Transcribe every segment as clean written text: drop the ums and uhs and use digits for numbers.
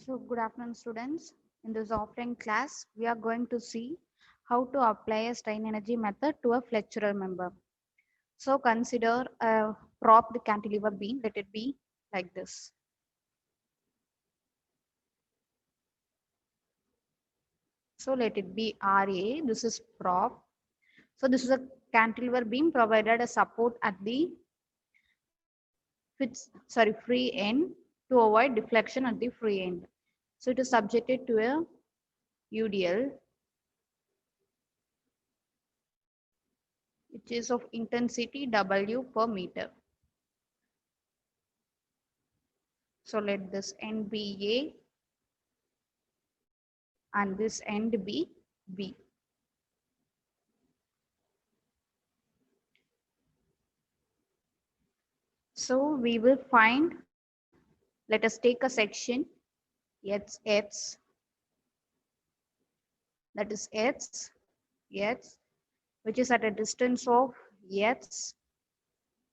So, good afternoon, students. In this offline class, we are going to see how to apply a strain energy method to a flexural member. So, consider a propped cantilever beam. Let it be like this. So, let it be RA. This is prop. So, this is a cantilever beam provided a support at the free end to avoid deflection at the free end. So, it is subjected to a UDL, which is of intensity W per meter. So let this end be A and this end be B. So we will find, let us take a section X, that is X, which is at a distance of X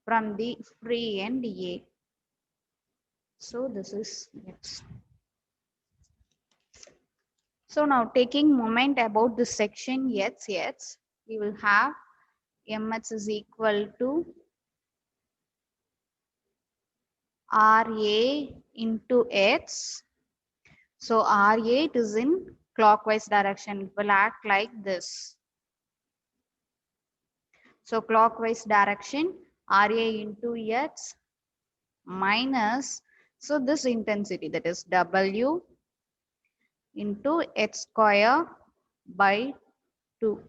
from the free end A. So this is X. So now taking moment about this section X, we will have Mx is equal to RA into X. So RA it is in clockwise direction. It will act like this. So clockwise direction RA into X minus, so this intensity, that is W into X square by 2.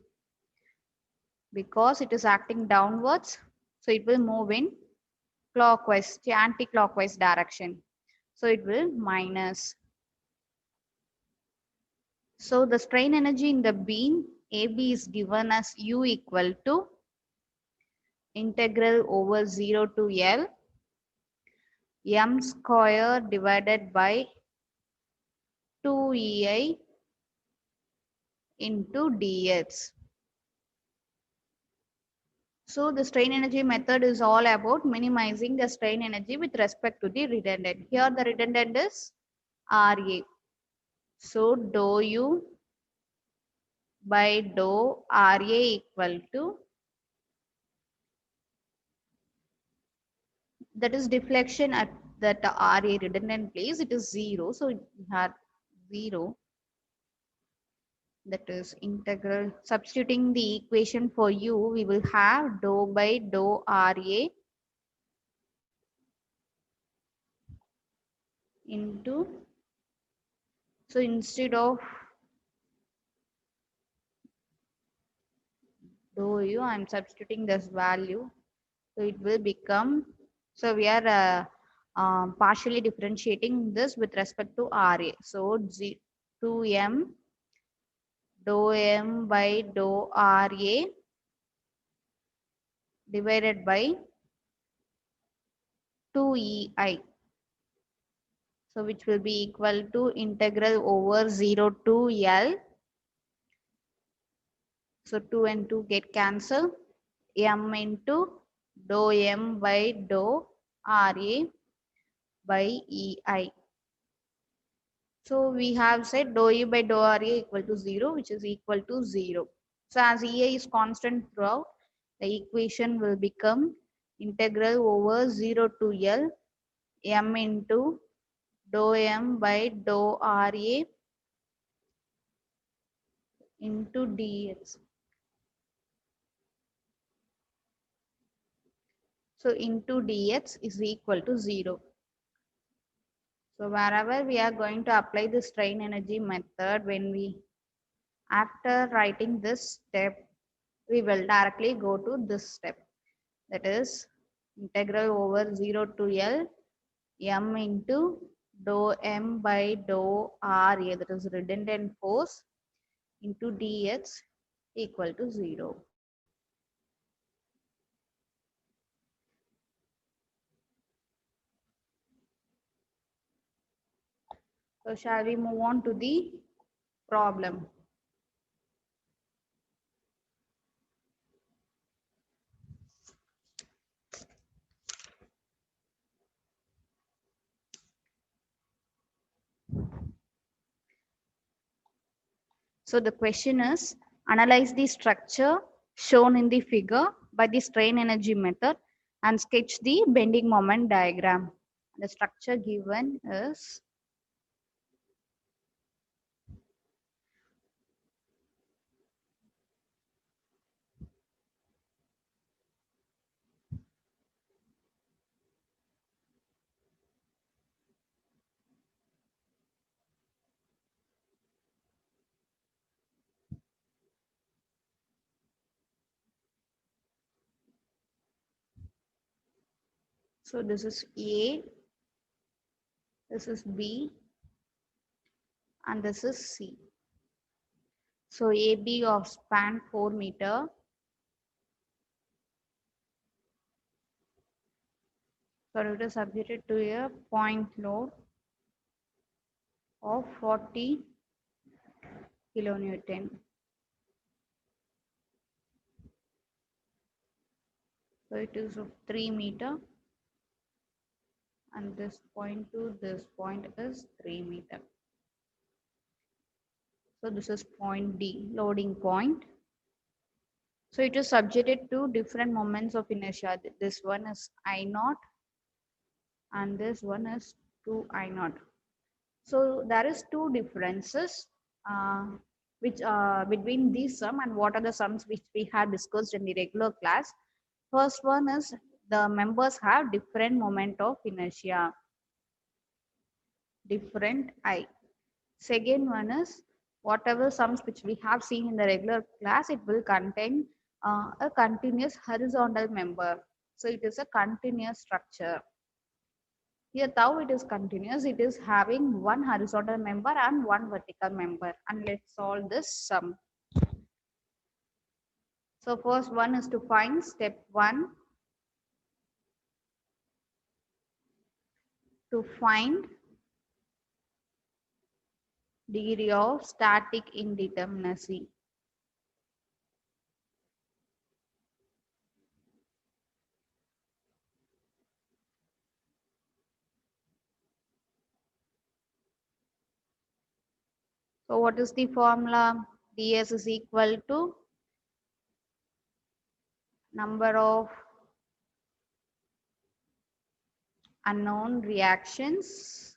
Because it is acting downwards, so it will move in clockwise, anti-clockwise direction. So it will minus. So the strain energy in the beam AB is given as U equal to integral over 0 to L m square divided by 2EI into dx. So the strain energy method is all about minimizing the strain energy with respect to the redundant. Here the redundant is RA. So dou U by dou RA equal to, that is deflection at that RA redundant place, it is 0. So we have 0, that is integral. Substituting the equation for U, we will have dou by dou RA into, so instead of dou U, I am substituting this value. So it will become, so we are partially differentiating this with respect to RA. So 2m dou m by dou RA divided by 2EI. So which will be equal to integral over 0 to L. So 2 and 2 get cancelled. M into dou m by dou RA by EI. So we have said dou E by dou RA equal to 0, which is equal to 0. So as EI is constant throughout, the equation will become integral over 0 to L m into dou m by dou RA into dx. So into dx is equal to 0. So wherever we are going to apply the strain energy method, when we, after writing this step, we will directly go to this step. That is integral over 0 to L m into dou m by dou RA, that is redundant force, into dx equal to 0. So shall we move on to the problem? So the question is, analyze the structure shown in the figure by the strain energy method and sketch the bending moment diagram. The structure given is so this is A, this is B, and this is C. So AB of span 4 meter. So it is subjected to a point load of 40 kilonewton. So it is of 3 meter, and this point to this point is 3 meter. So this is point D, loading point. So it is subjected to different moments of inertia. This one is I naught and this one is 2 I naught. So there is two differences which between these sum and what are the sums which we have discussed in the regular class. First one is the members have different moment of inertia, different I. Second one is whatever sums which we have seen in the regular class, it will contain a continuous horizontal member. So it is a continuous structure. Here tau it is continuous, it is having one horizontal member and one vertical member. And let's solve this sum. So first one is to find step 1, to find degree of static indeterminacy. So what is the formula? ds is equal to number of unknown reactions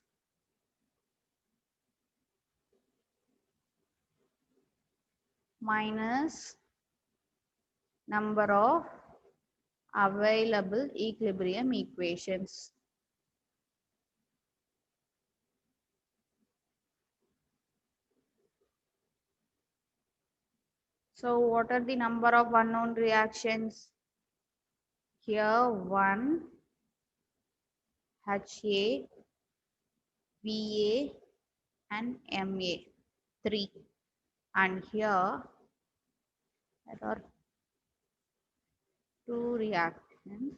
minus number of available equilibrium equations. So what are the number of unknown reactions? Here 1, HA, VA and MA, 3. And here there are 2 reactions.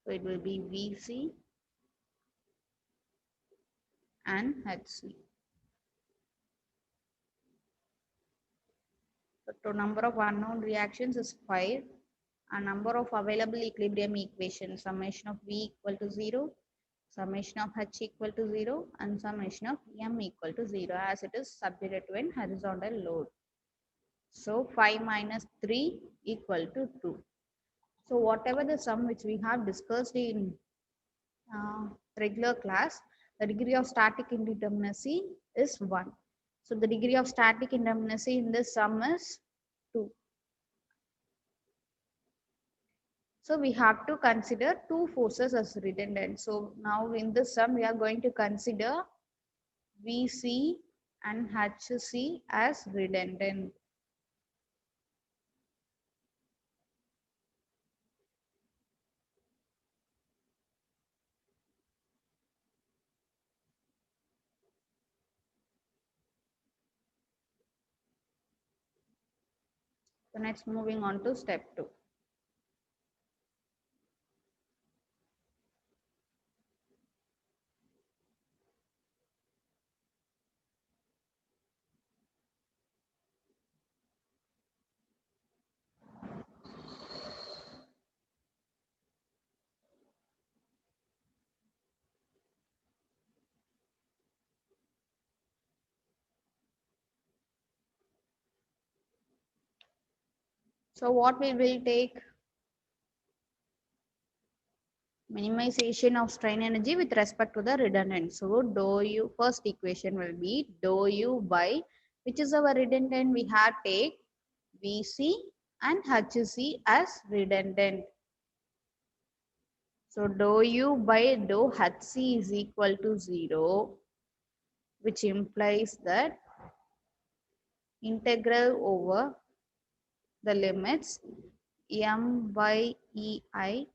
So it will be VC and HC. The number of unknown reactions is 5. A number of available equilibrium equations, summation of V equal to 0, summation of H equal to 0 and summation of M equal to 0 as it is subjected to an horizontal load. So 5 minus 3 equal to 2. So whatever the sum which we have discussed in regular class, the degree of static indeterminacy is 1. So the degree of static indeterminacy in this sum is 2. So we have to consider two forces as redundant. So now in this sum, we are going to consider VC and HC as redundant. So next moving on to step 2. So what we will take? Minimization of strain energy with respect to the redundant. So dou u, first equation will be dou u by, which is our redundant, we have take Vc and Hc as redundant. So dou u by dou Hc is equal to 0, which implies that integral over the limits m by ei.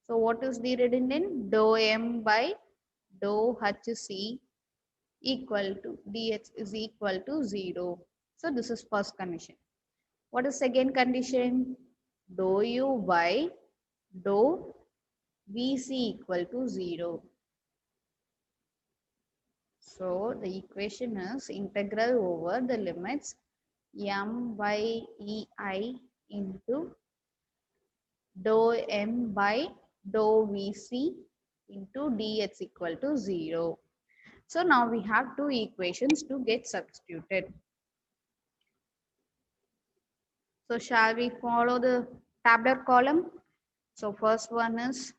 So what is the redundant? Dou m by dou Hc equal to dx is equal to 0. So this is first condition. What is second condition? Dou u by dou Vc equal to 0. So the equation is integral over the limits m by ei into dou m by dou Vc into dx equal to 0. So now we have two equations to get substituted. So shall we follow the tabular column? So first one is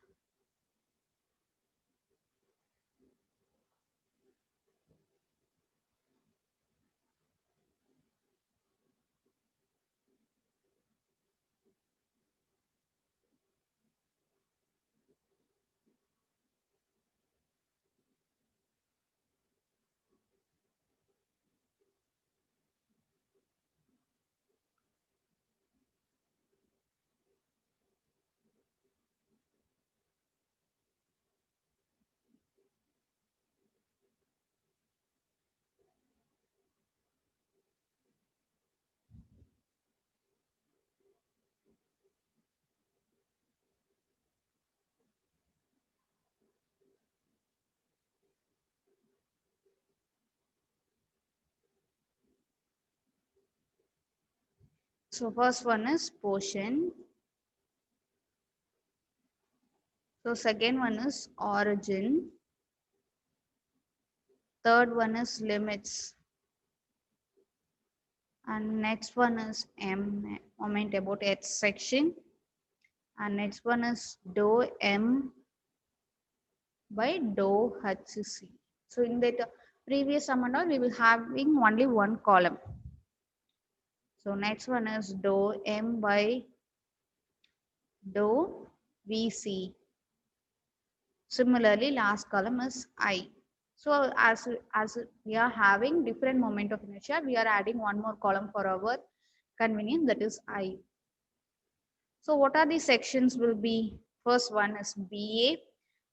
so first one is portion. So second one is origin. Third one is limits. And next one is M, moment about H section. And next one is dou M by dou HC. So in that previous sum and all, we will having only one column. So next one is dou M by dou Vc. Similarly, last column is I. So as we are having different moment of inertia, we are adding one more column for our convenience, that is I. So what are the sections will be? First one is BA,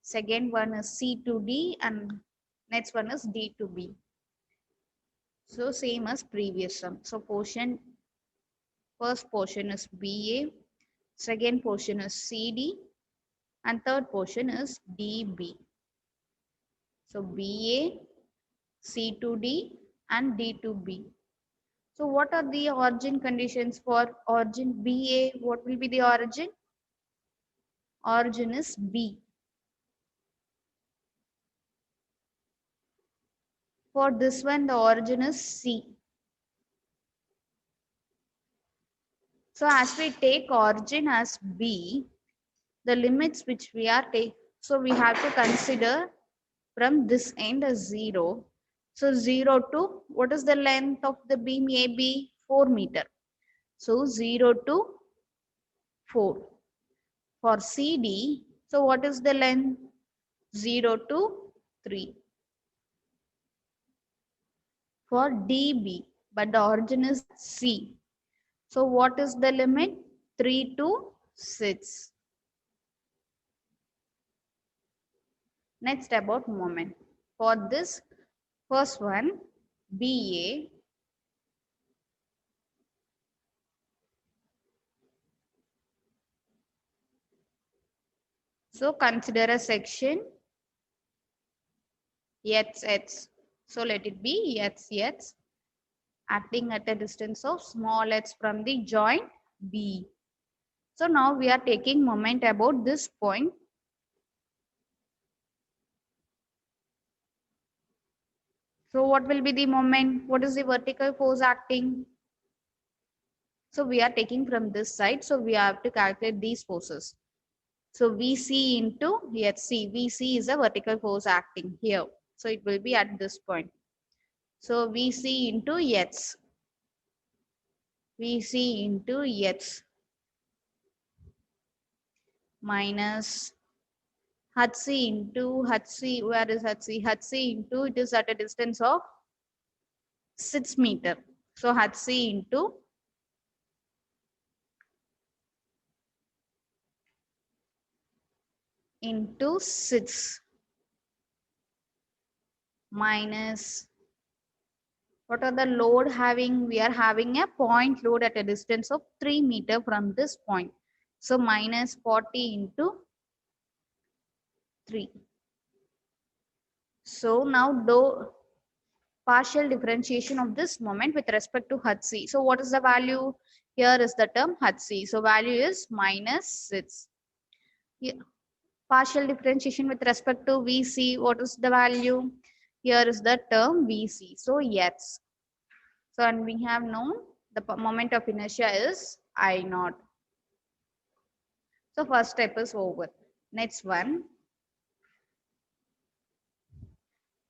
second one is C to D, and next one is D to B. So same as previous sum. So first portion is BA, second portion is CD, and third portion is DB. So BA, C to D, and D to B. So what are the origin conditions for origin BA? What will be the origin? Origin is B. For this one, the origin is C. So as we take origin as B, the limits which we are taking, so we have to consider from this end as 0. So 0 to, what is the length of the beam AB? 4 meter. So 0 to 4. For CD, so what is the length? 0 to 3. For DB, but the origin is C. So what is the limit? 3 to 6. Next about moment. For this first one, BA, so consider a section H. So let it be H acting at a distance of small h from the joint B. So now we are taking moment about this point. So what will be the moment? What is the vertical force acting? So we are taking from this side. So we have to calculate these forces. So VC into HC. VC is a vertical force acting here. So it will be at this point. So VC into H. VC into H minus HC into HC. Where is HC? HC into, it is at a distance of 6 meter. So HC into 6 minus, what are the load having? We are having a point load at a distance of 3 meter from this point. So minus 40 into 3. So now do partial differentiation of this moment with respect to HC. So what is the value? Here is the term HC. So value is minus 6. Here, partial differentiation with respect to VC. What is the value? Here is the term VC. So yes. So and we have known the moment of inertia is I naught. So first step is over. Next one.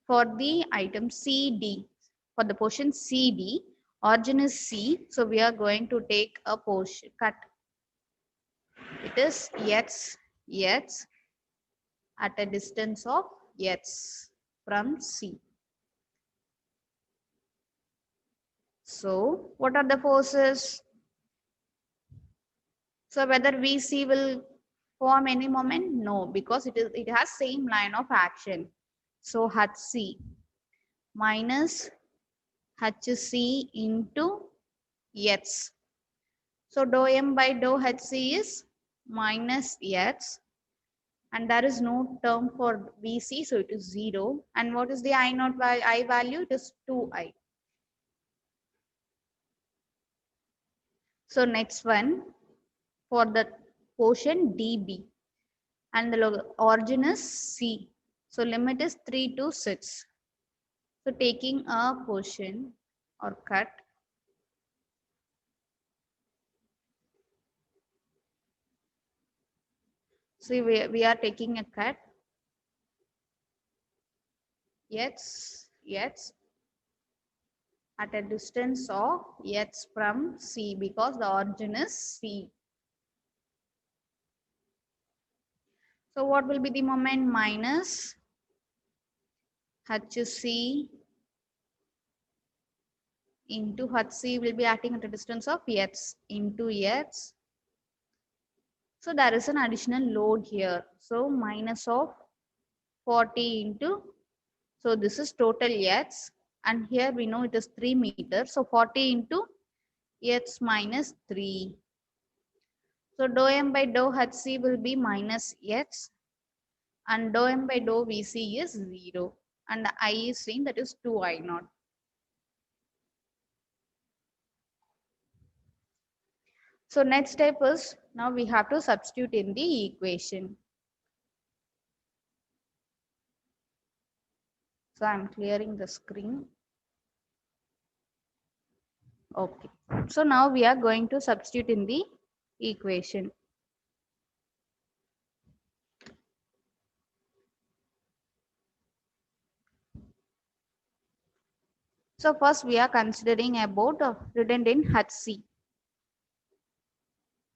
For the item CD, for the portion CD, origin is C. So we are going to take a portion cut. It is X at a distance of X from C. So what are the forces? So whether VC will form any moment? No, because it has same line of action. So HC minus HC into X. So dou M by dou HC is minus X, and there is no term for VC, so it is 0. And what is the I naught I value? It is 2I. So next one, for the portion DB, and the origin is C. So limit is 3 to 6. So taking a portion or cut, so we are taking a cut X at a distance of X from C, because the origin is C. So what will be the moment? Minus HC into HC will be acting at a distance of X into X. So there is an additional load here. So minus of 40 into, so this is total X, and here we know it is 3 meters. So 40 into X minus 3. So dou M by dou HC will be minus X, and dou M by dou VC is 0. And the I is same, that is 2I naught. So next step is, now we have to substitute in the equation. So I'm clearing the screen. Okay. So now we are going to substitute in the equation. So first we are considering about written in HC.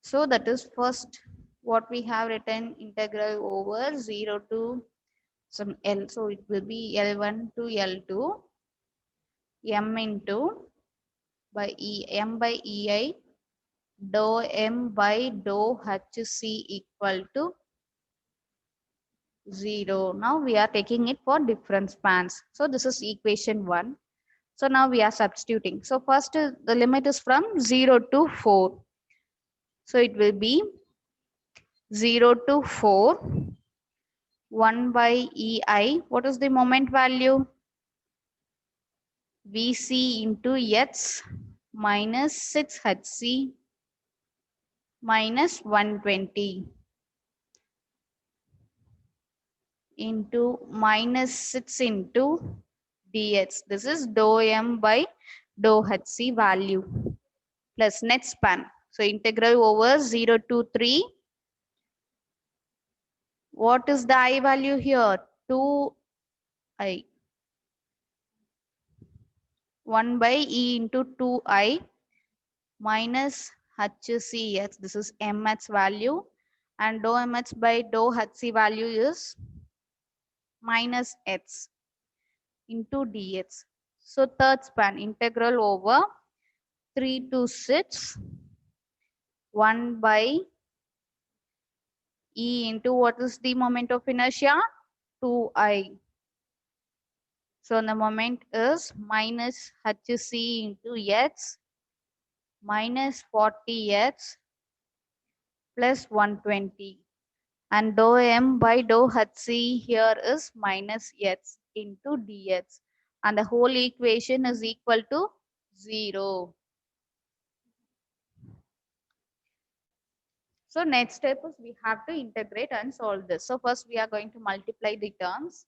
So that is first what we have written, integral over 0 to some L. So it will be L1 to L2 M into by M by EI dou M by dou HC equal to 0. Now we are taking it for different spans. So this is equation 1. So now we are substituting. So first the limit is from 0 to 4. So it will be 0 to 4, 1 by EI. What is the moment value? VC into X minus 6HC minus 120 into minus 6 into dx. This is dou M by dou HC value. plus net span. So integral over 0 to 3. What is the I value here? 2I. 1 by E into 2I minus HCX. This is MH value. And dou MH by dou HC value is minus H into dx. So third span integral over 3 to 6 1 by E into what is the moment of inertia? 2I. So the moment is minus Hc into x minus 40x plus 120. And dou m by dou hc here is minus x into dx. And the whole equation is equal to 0. So next step is we have to integrate and solve this. So first we are going to multiply the terms.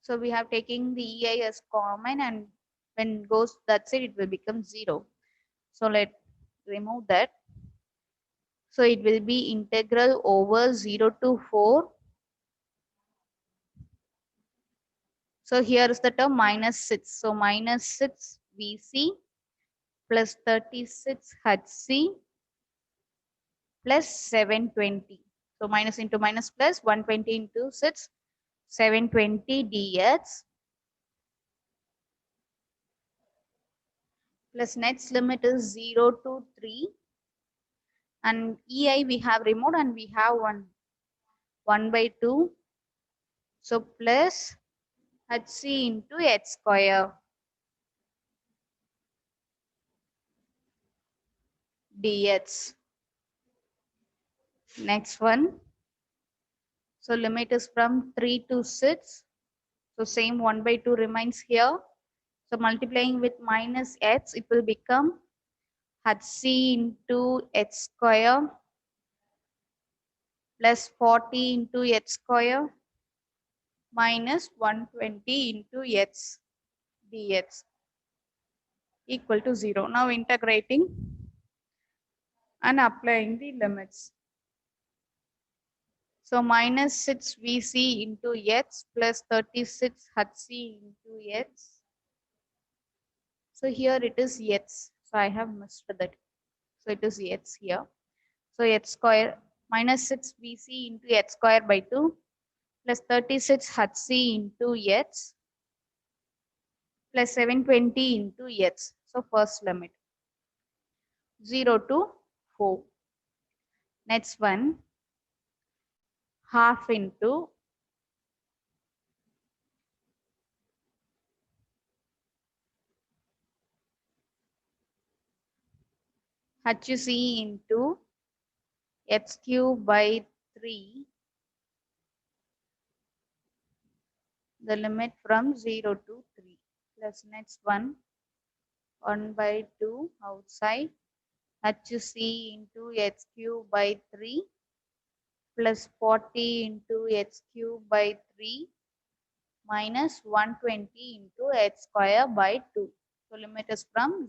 So we have taken the EI as common, and when goes that's it will become 0. So let remove that. So it will be integral over 0 to 4. So here is the term minus 6. So minus 6 VC plus 36 HC plus 720. So minus into minus plus 120 into 6, 720 dx plus next limit is 0 to 3. And EI we have removed and we have 1 by 2. So plus HC into H square dx. Next one. So limit is from 3 to 6. So same 1 by 2 remains here. So multiplying with minus h, it will become hc into h square plus 40 into h square minus 120 into h dx equal to 0. Now integrating and applying the limits. So minus 6 Vc into x plus 36 Hc into x. So here it is x. So I have missed that. So it is x here. So h square minus 6 Vc into h square by 2 plus 36 Hc into x plus 720 into x. So first limit 0 to 4. Next one half into Hc into x cube by 3, the limit from 0 to 3, plus next one 1 by 2 outside Hc into x cube by 3 plus 40 into x cube by 3 minus 120 into h square by 2. So limit is from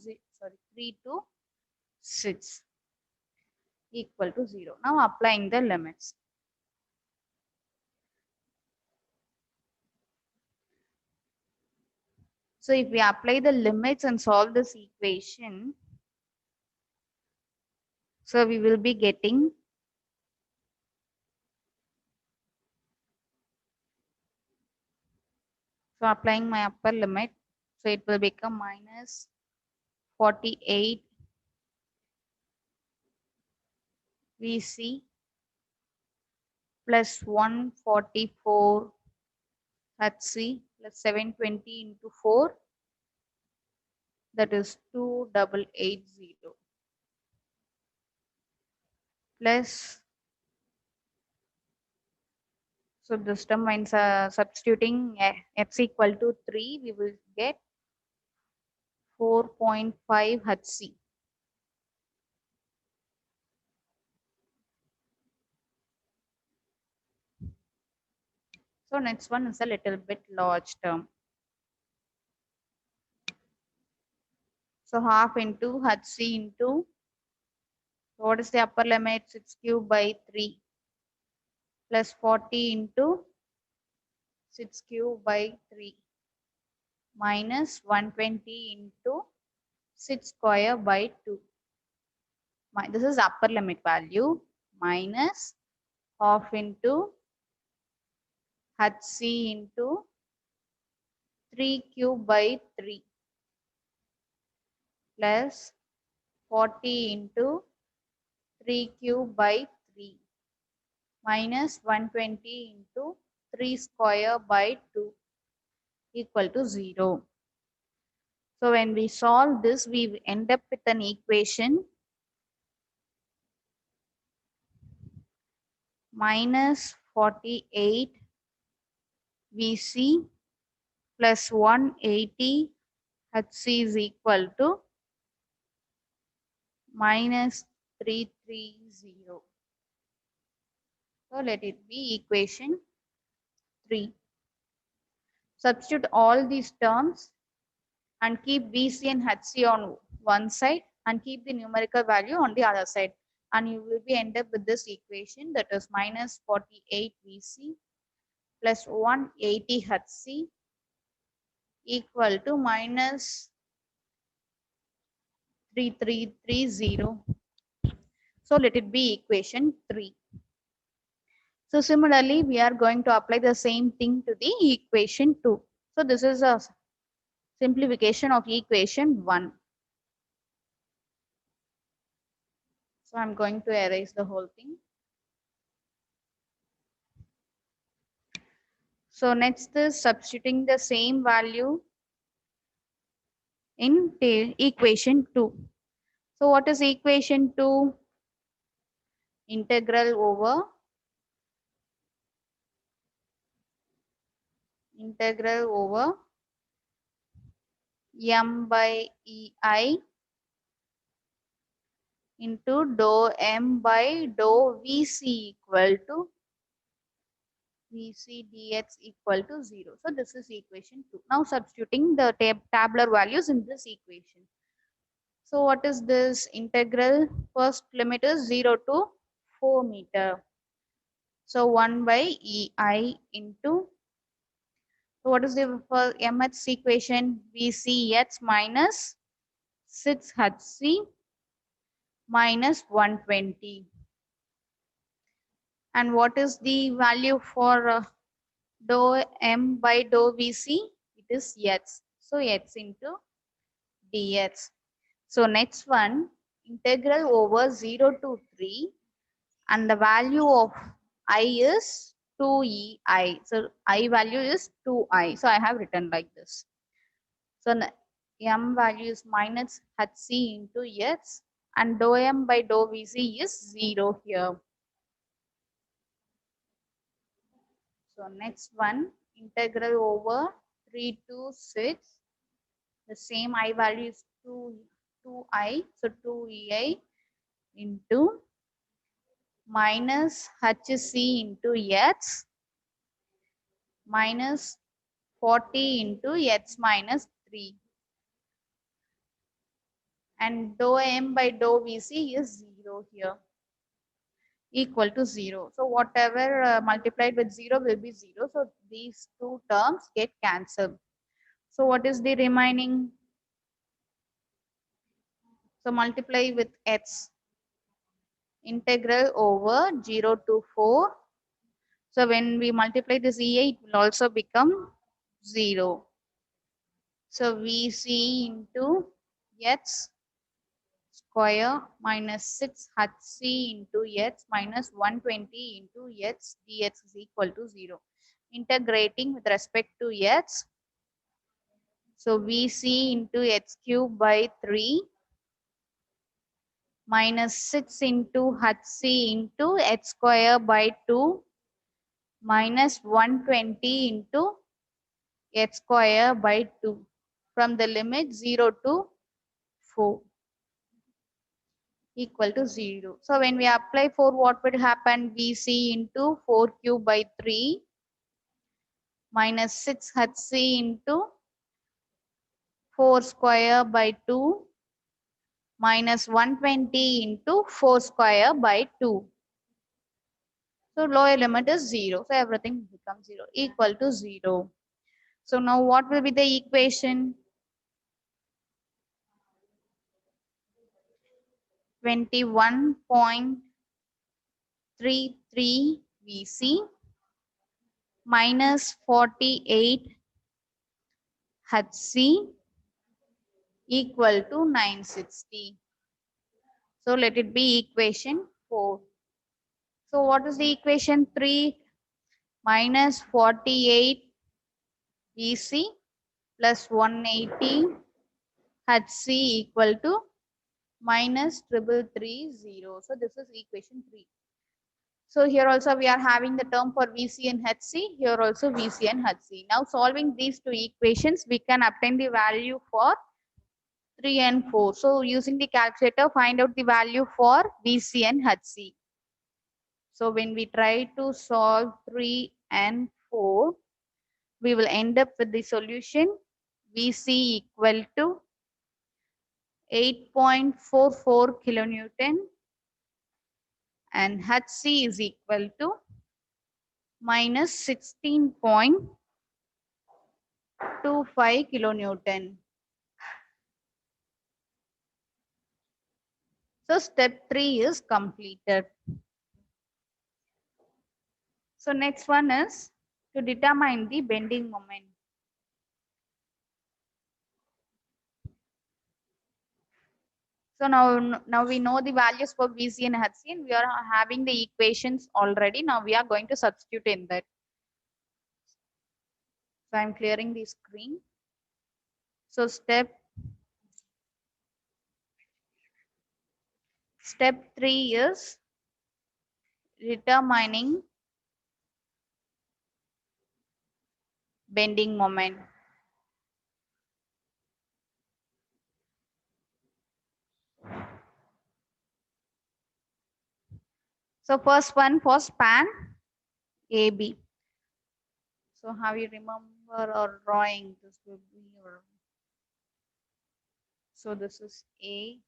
3 to 6 equal to 0. Now applying the limits. So if we apply the limits and solve this equation, so we will be getting so applying my upper limit, so it will become minus 48 Vc plus 144 Hc plus 720 into 4, that is 2880 plus, so this term when substituting x equal to 3, we will get 4.5 Hc. So next one is a little bit large term. So half into Hc into, what is the upper limit? 6 cube by 3 plus 40 into 6 cube by 3 minus 120 into 6 square by 2. This is upper limit value minus half into Hc into 3 cube by 3 plus 40 into 3 cube by 3 minus 120 into 3 square by 2 equal to 0. So when we solve this, we end up with an equation minus 48 Vc plus 180 Hc is equal to minus 330. So let it be equation 3. Substitute all these terms and keep Vc and Hc on one side and keep the numerical value on the other side. And you will be end up with this equation, that is minus 48 Vc plus 180 Hc equal to minus 3330. So let it be equation 3. So similarly, we are going to apply the same thing to the equation 2. So this is a simplification of equation 1. So I'm going to erase the whole thing. So next is substituting the same value in equation 2. So what is equation 2? Integral over m by ei into dou m by dou Vc equal to Vc dx equal to 0. So this is equation 2. Now substituting the tabular values in this equation. So what is this integral? First limit is 0 to 4 meter. So 1 by ei into, so what is the first mx equation? Vcx minus 6hc minus 120. And what is the value for dou m by dou Vc? It is x. So x into dx. So next one, integral over 0 to 3 and the value of I is 2ei. So I value is 2i. So I have written like this. So m value is minus hc into x and dou m by dou Vc is 0 here. So next one, integral over 3 to 6. The same I value is 2i. So 2ei into minus hc into x minus 40 into x minus 3. And dou m by dou Vc is 0 here, equal to 0. So whatever multiplied with 0 will be 0. So these two terms get cancelled. So what is the remaining? So multiply with x. Integral over 0 to 4. So when we multiply this EA, it will also become 0. So Vc into x square minus 6hc into x minus 120 into x dx is equal to 0. Integrating with respect to x. So Vc into x cube by 3 minus 6 into hc into x square by 2 minus 120 into x square by 2 from the limit 0 to 4 equal to 0. So when we apply 4, what will happen? Vc into 4 cube by 3 minus 6 hc into 4 square by 2 minus 120 into 4 square by 2. So lower limit is 0. So everything becomes 0, equal to 0. So now what will be the equation? 21.33 VC minus 48 HC equal to 960. So let it be equation 4. So what is the equation 3? Minus 48 VC plus 180 HC equal to minus 3330. So this is equation 3. So here also we are having the term for VC and HC. Here also VC and HC. Now solving these two equations, we can obtain the value for 3 and 4. So using the calculator, find out the value for VC and HC. So when we try to solve 3 and 4, we will end up with the solution VC equal to 8.44 kilonewton and HC is equal to minus 16.25 kilonewton. So step 3 is completed. So next one is to determine the bending moment. So now we know the values for VC and HC and we are having the equations already. Now we are going to substitute in that. So I'm clearing the screen. So step 3 is determining bending moment. So first one for span AB. So how you remember or drawing this will be your, so this is A,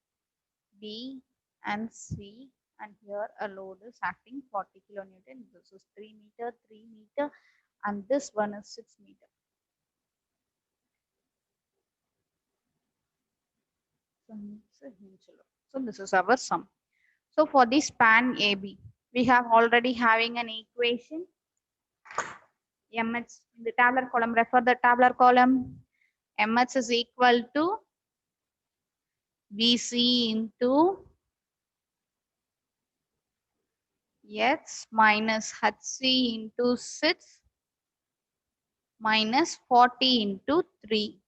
B and C, and here a load is acting 40 kilonewton. This is 3 meter, 3 meter, and this one is 6 meter. So this is our sum. So for the span AB, we have already having an equation. MH in the tabular column, refer the tabular column. MH is equal to VC into X minus HC into 6 minus 40 into 3.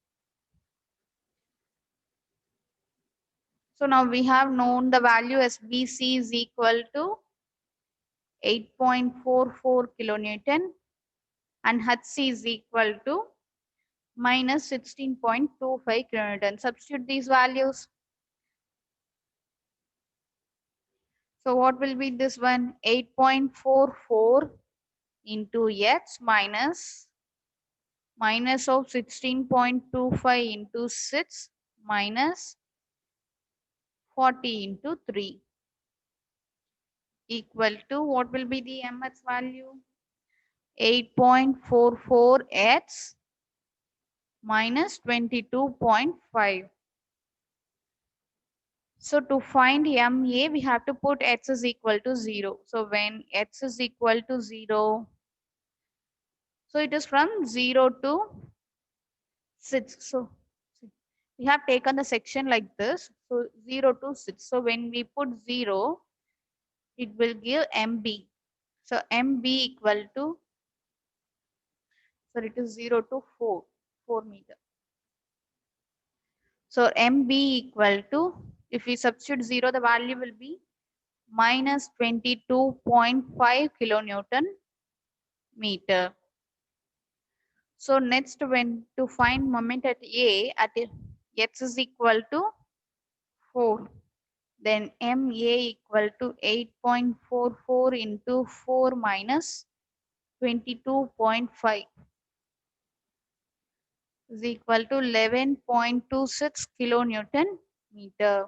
So now we have known the value as VC is equal to 8.44 kilonewton and HC is equal to minus 16.25 kilonewton. Substitute these values. So what will be this one? 8.44 into X minus of 16.25 into 6 minus 40 into 3 equal to what will be the MH value? 8.44X minus 22.5. So to find MA, we have to put X is equal to 0. So when X is equal to 0, so it is from 0 to 6. So we have taken the section like this. So 0 to 6. So when we put 0, it will give MB. So MB equal to, so it is 0 to 4 meter. So MB equal to, if we substitute 0, the value will be minus 22.5 kilonewton meter. So next, when to find moment at A at X is equal to 4, then MA equal to 8.44 into 4 minus 22.5 is equal to 11.26 kilonewton meter.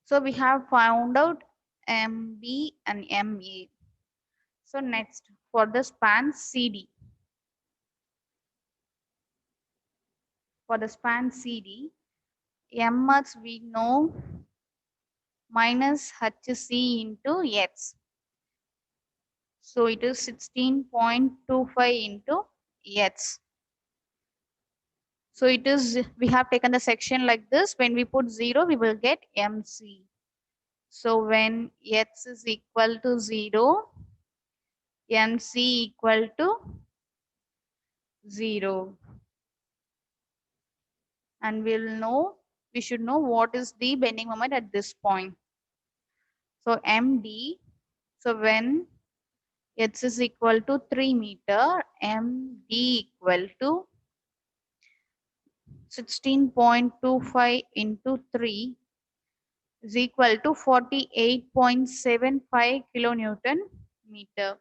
So we have found out MB and MA. So next, for the span CD. For the span CD, Mx we know minus HC into X. So it is 16.25 into X. So it is, we have taken the section like this. When we put 0, we will get MC. So when X is equal to 0, MC equal to 0. And we should know what is the bending moment at this point. So MD, so when X is equal to 3 meter, MD equal to 16.25 into 3 is equal to 48.75 kilonewton meter.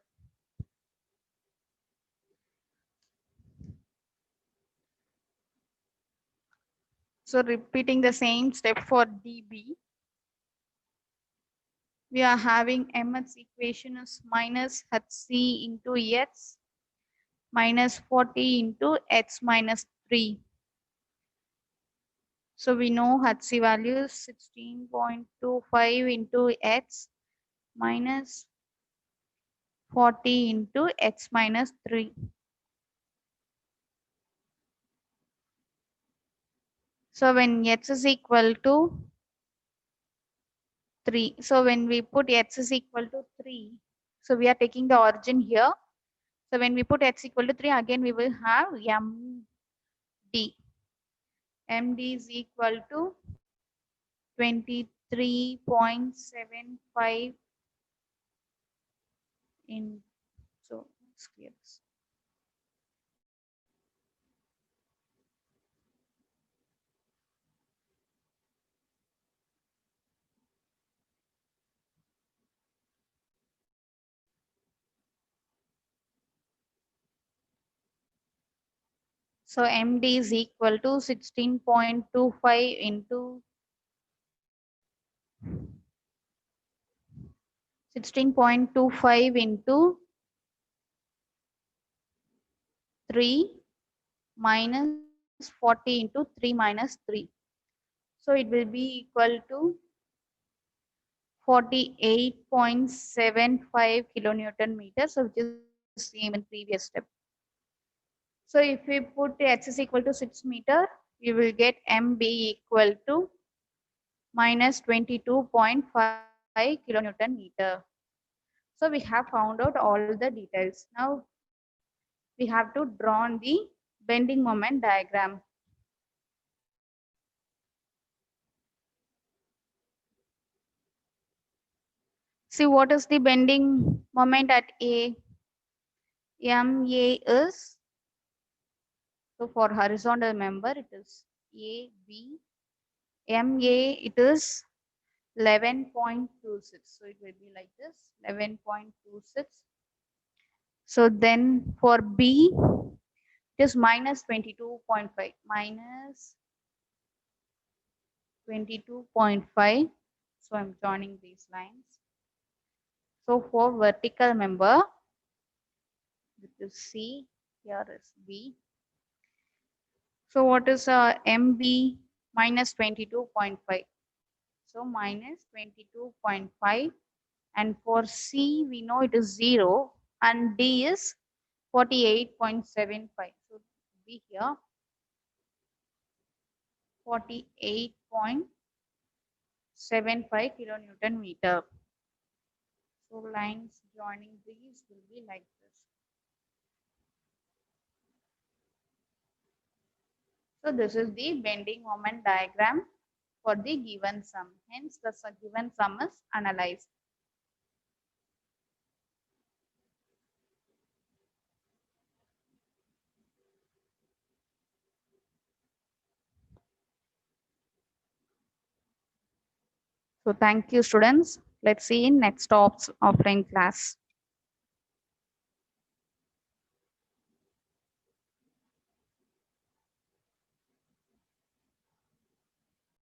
So repeating the same step for dB, we are having Mx equation is minus Hc into X minus 40 into X minus 3. So we know Hc value is 16.25 into X minus 40 into X minus 3. So when X is equal to 3, so when we put X is equal to 3, so we are taking the origin here. So when we put X equal to 3, again we will have MD. MD is equal to 23.75 in, so let's clear this. So MD is equal to 16.25 into 16.25 into 3 minus 40 into 3 minus 3. So it will be equal to 48.75 kilonewton meter. So which is same in previous step. So if we put X is equal to 6 meter, we will get MB equal to minus 22.5 kilonewton meter. So we have found out all the details. Now we have to draw the bending moment diagram. See what is the bending moment at A. MA is, so for horizontal member it is AB. MA it is 11.26. So it will be like this 11.26. So then for B it is minus 22.5 minus 22.5. So I'm joining these lines. So for vertical member, this is C, here is B. So what is MB? Minus 22.5. So minus 22.5. And for C, we know it is 0. And D is 48.75. So B here, 48.75 kilonewton meter. So lines joining these will be like this. So this is the bending moment diagram for the given sum. Hence the given sum is analyzed. So thank you students. Let's see in next offline class.